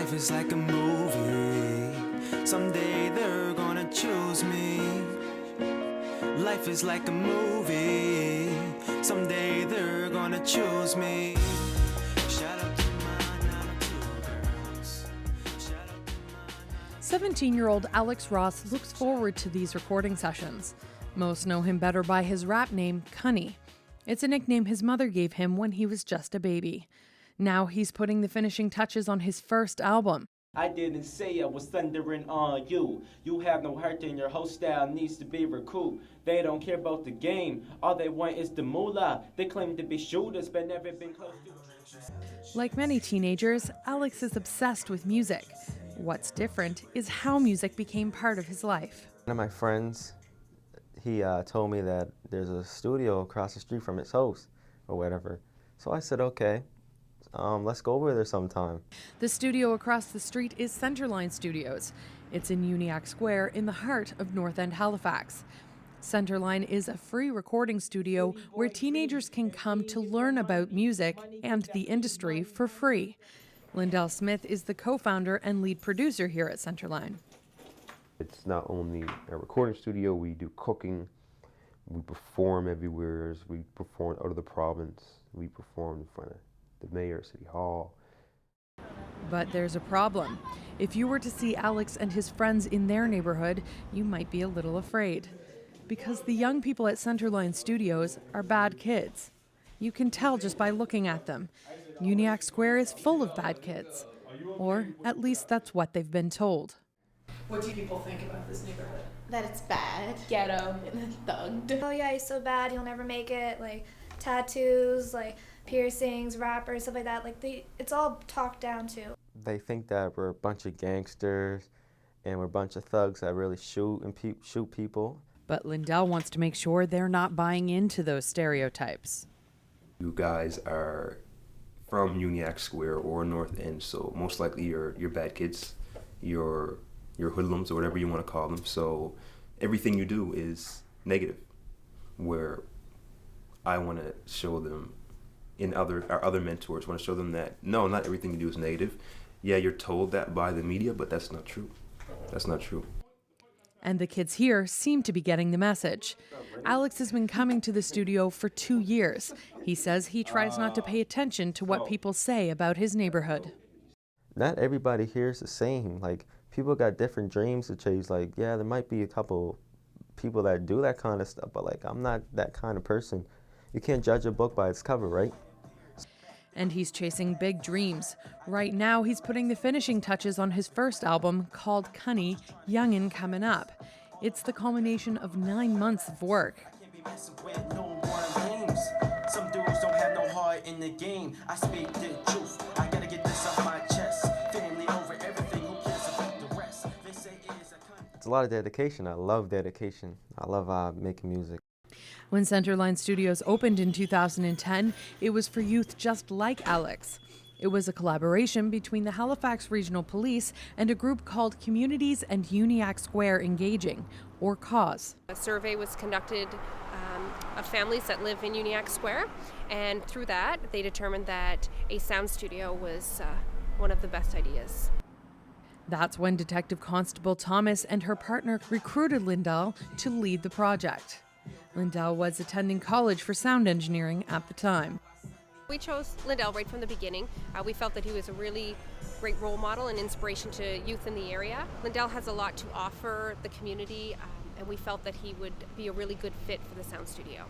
Life is like a movie. Someday they're gonna choose me. Life is like a movie. Someday they're gonna choose me. Shout out to my 902 girls. Shout out to my 17-year-old Alex Ross looks forward to these recording sessions. Most know him better by his rap name, Cunny. It's a nickname his mother gave him when he was just a baby. Now he's putting the finishing touches on his first album. I didn't say I was thundering on you. You have no heart and your whole style needs to be recouped. They don't care about the game. All they want is the moolah. They claim to be shooters but never been close to. Like many teenagers, Alex is obsessed with music. What's different is how music became part of his life. One of my friends, he told me that there's a studio across the street from his house or whatever. So I said, okay. Let's go over there sometime. The studio across the street is Centerline Studios. It's in Uniacke Square in the heart of North End Halifax. Centerline is a free recording studio where teenagers can come to learn about music and the industry for free. Lindell Smith is the co-founder and lead producer here at Centerline. It's not only a recording studio, we do cooking, we perform everywhere, we perform out of the province, we perform in front of the mayor, City Hall. But there's a problem. If you were to see Alex and his friends in their neighborhood, you might be a little afraid. Because the young people at Centerline Studios are bad kids. You can tell just by looking at them. Uniacke Square is full of bad kids. Or at least that's what they've been told. What do people think about this neighborhood? That it's bad. Ghetto. And thugged. Oh yeah, he's so bad, he'll never make it. Like tattoos, like piercings, rappers, stuff like that. Like it's all talked down to. They think that we're a bunch of gangsters and we're a bunch of thugs that really shoot people. But Lindell wants to make sure they're not buying into those stereotypes. You guys are from Uniacke Square or North End, so most likely you're bad kids, you're hoodlums or whatever you want to call them. So everything you do is negative. Where I want to show them, our other mentors want to show them that no, not everything you do is negative. Yeah, you're told that by the media, but that's not true. That's not true. And the kids here seem to be getting the message. Alex has been coming to the studio for 2 years. He says he tries not to pay attention to what people say about his neighborhood. Not everybody here is the same. Like, people got different dreams to chase. Like, yeah, there might be a couple people that do that kind of stuff, but like, I'm not that kind of person. You can't judge a book by its cover, right? And he's chasing big dreams. Right now, he's putting the finishing touches on his first album called Cunny, Youngin' Comin' Up. It's the culmination of 9 months of work. Some dudes don't have no heart in the game. I speak the truth. I gotta get this off my chest. Family over everything. Who cares about the rest? They say it's a lot of dedication. I love dedication. I love making music. When Centerline Studios opened in 2010, it was for youth just like Alex. It was a collaboration between the Halifax Regional Police and a group called Communities and Uniacke Square Engaging, or CAUSE. A survey was conducted of families that live in Uniacke Square, and through that, they determined that a sound studio was one of the best ideas. That's when Detective Constable Thomas and her partner recruited Lindell to lead the project. Lindell was attending college for sound engineering at the time. We chose Lindell right from the beginning. We felt that he was a really great role model and inspiration to youth in the area. Lindell has a lot to offer the community, and we felt that he would be a really good fit for the sound studio.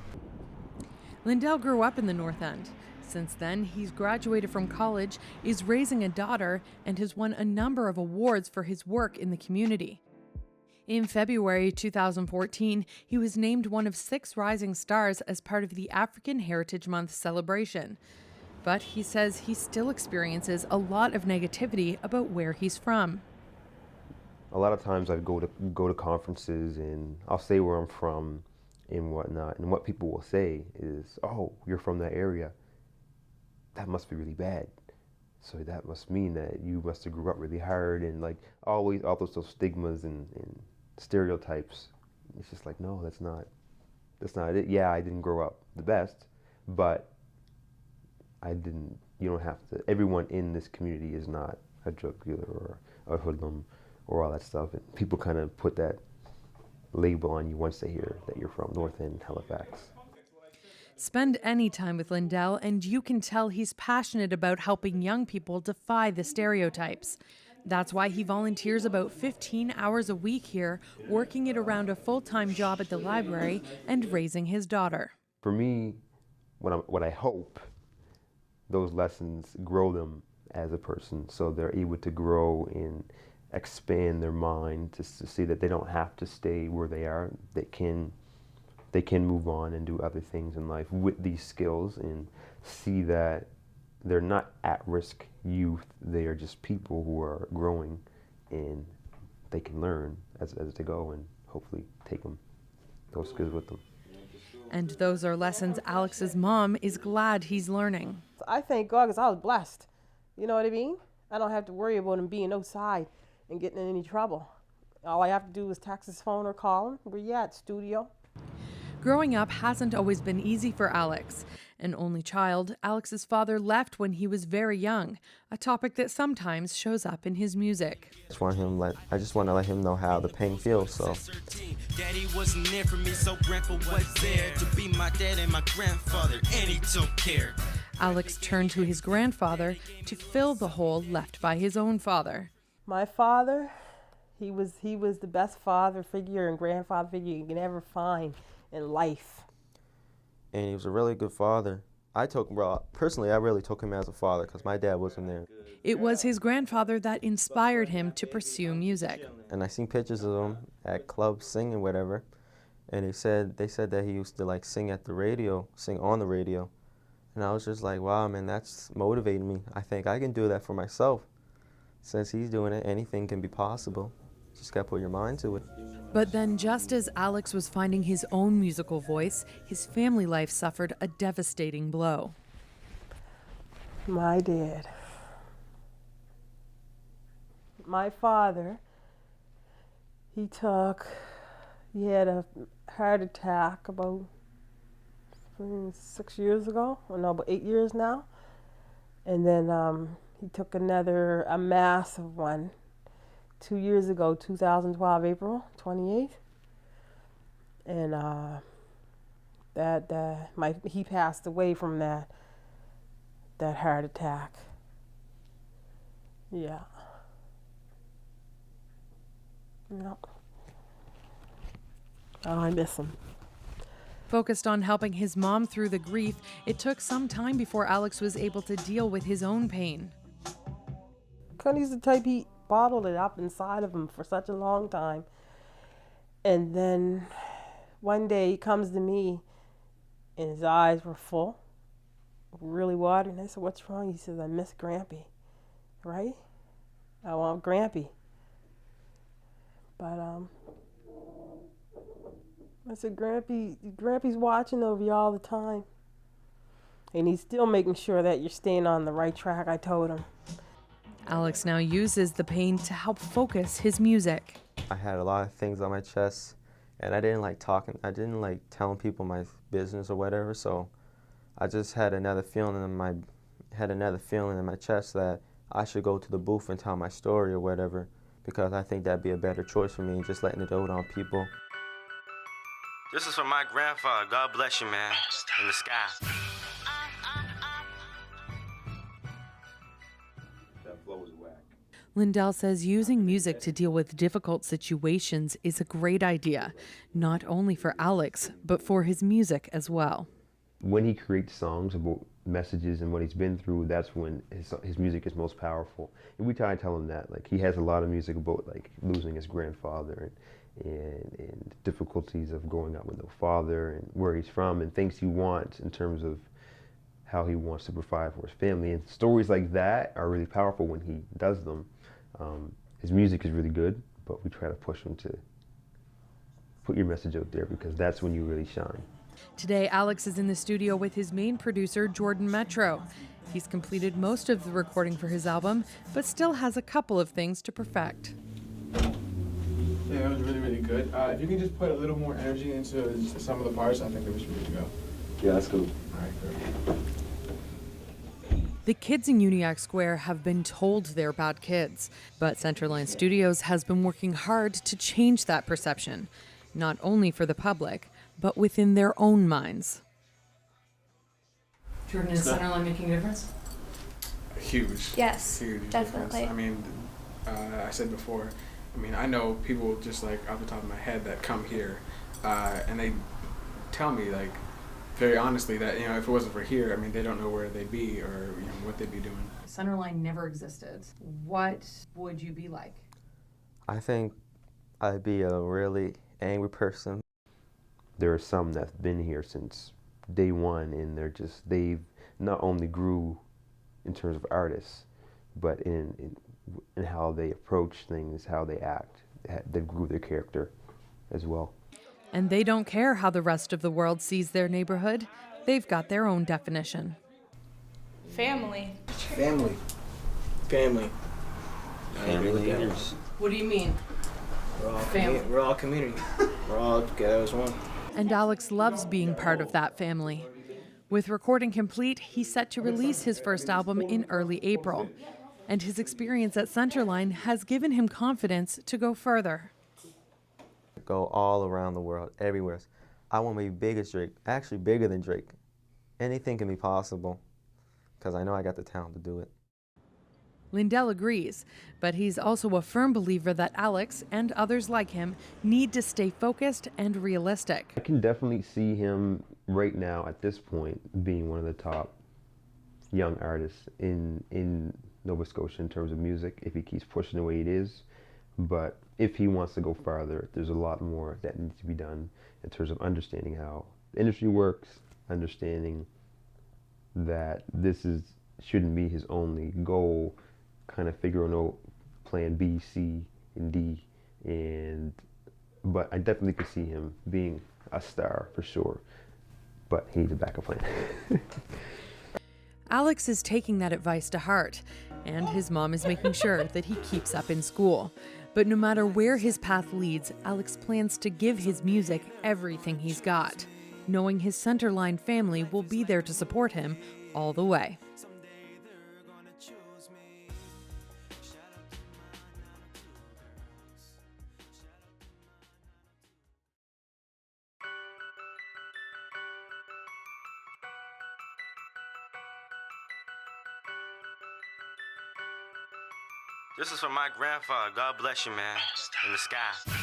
Lindell grew up in the North End. Since then, he's graduated from college, is raising a daughter, and has won a number of awards for his work in the community. In February 2014, he was named one of 6 rising stars as part of the African Heritage Month celebration. But he says he still experiences a lot of negativity about where he's from. A lot of times I go to conferences and I'll say where I'm from and whatnot, and what people will say is, "Oh, you're from that area. That must be really bad. So that must mean that you must have grew up really hard," and like always all those stigmas and stereotypes. It's just like, no, that's not it. Yeah, I didn't grow up the best, but you don't have to, everyone in this community is not a drug dealer or a hoodlum or all that stuff. And people kind of put that label on you once they hear that you're from North End, Halifax. Spend any time with Lindell, and you can tell he's passionate about helping young people defy the stereotypes. That's why he volunteers about 15 hours a week here, working it around a full-time job at the library and raising his daughter. For me, what I hope, those lessons grow them as a person, so they're able to grow and expand their mind to see that they don't have to stay where they are. They can move on and do other things in life with these skills, and see that they're not at-risk youth. They are just people who are growing, and they can learn as they go, and hopefully take those skills with them. And those are lessons Alex's mom is glad he's learning. I thank God because I was blessed. You know what I mean? I don't have to worry about him being outside and getting in any trouble. All I have to do is text his phone or call him. Where you at, studio? Growing up hasn't always been easy for Alex. An only child, Alex's father left when he was very young, a topic that sometimes shows up in his music. I just want to let him know how the pain feels. So. Daddy wasn't there for me, so grandpa was there to be my dad and my grandfather, and he took care. Alex turned to his grandfather to fill the hole left by his own father. My father, he was the best father figure and grandfather figure you can ever find in life. And he was a really good father. Personally, I really took him as a father because my dad wasn't there. It was his grandfather that inspired him to pursue music. And I seen pictures of him at clubs singing whatever, and they said that he used to sing at the radio, sing on the radio. And I was just like, wow, man, that's motivating me. I think I can do that for myself. Since he's doing it, anything can be possible. Just gotta put your mind to it. But then just as Alex was finding his own musical voice, his family life suffered a devastating blow. My dad. My father, he had a heart attack about 6 years ago, about 8 years now. And then he took a massive one 2 years ago, 2012, April 28th. And he passed away from that heart attack. Yeah. Yep. Oh, I miss him. Focused on helping his mom through the grief, it took some time before Alex was able to deal with his own pain. Candy's the type, he bottled it up inside of him for such a long time. And then one day he comes to me and his eyes were full, really watery. And I said, what's wrong? He says, I miss Grampy, right? I want Grampy. But I said, Grampy's watching over you all the time. And he's still making sure that you're staying on the right track, I told him. Alex now uses the pain to help focus his music. I had a lot of things on my chest, and I didn't like talking. I didn't like telling people my business or whatever. So I just had another feeling in my chest that I should go to the booth and tell my story or whatever, because I think that'd be a better choice for me, just letting it out on people. This is from my grandfather. God bless you, man. In the sky. That flow is whack. Lindell says using music to deal with difficult situations is a great idea, not only for Alex, but for his music as well. When he creates songs about messages and what he's been through, that's when his music is most powerful. And we try to tell him that, he has a lot of music about losing his grandfather and difficulties of growing up with no father and where he's from and things he wants in terms of how he wants to provide for his family. And stories like that are really powerful when he does them. His music is really good, but we try to push him to put your message out there, because that's when you really shine. Today, Alex is in the studio with his main producer, Jordan Metro. He's completed most of the recording for his album, but still has a couple of things to perfect. Yeah, that was really, really good. If you can just put a little more energy into some of the parts, I think that we should be good to go. Yeah, that's cool. All right, good. The kids in Uniacke Square have been told they're bad kids, but Centerline Studios has been working hard to change that perception, not only for the public, but within their own minds. Jordan, is Centerline making a difference? Huge. Yes, Huge definitely. difference. I mean, I said before, I know people just like off the top of my head that come here, and they tell me like very honestly that if it wasn't for here, they don't know where they'd be or what they'd be doing. Centerline never existed. What would you be like? I think I'd be a really angry person. There are some that's been here since day one, and they've not only grew in terms of artists, but in how they approach things, how they act. They grew their character as well. And they don't care how the rest of the world sees their neighborhood. They've got their own definition. Family. Family. Family. Family leaders. What do you mean? We're all community. We're all together as one. And Alex loves being part of that family. With recording complete, he's set to release his first album in early April. And his experience at Centerline has given him confidence to go further. Go all around the world, everywhere. I want to be big as Drake, actually bigger than Drake. Anything can be possible, because I know I got the talent to do it. Lindell agrees, but he's also a firm believer that Alex and others like him need to stay focused and realistic. I can definitely see him right now at this point being one of the top young artists in Nova Scotia in terms of music if he keeps pushing the way it is. But if he wants to go farther, there's a lot more that needs to be done in terms of understanding how the industry works, understanding that shouldn't be his only goal, kind of figuring out plan B, C, and D. But I definitely could see him being a star for sure. But he needs a backup plan. Alex is taking that advice to heart, and his mom is making sure that he keeps up in school. But no matter where his path leads, Alex plans to give his music everything he's got, knowing his Centerline family will be there to support him all the way. This is from my grandfather. God bless you, man. In the sky.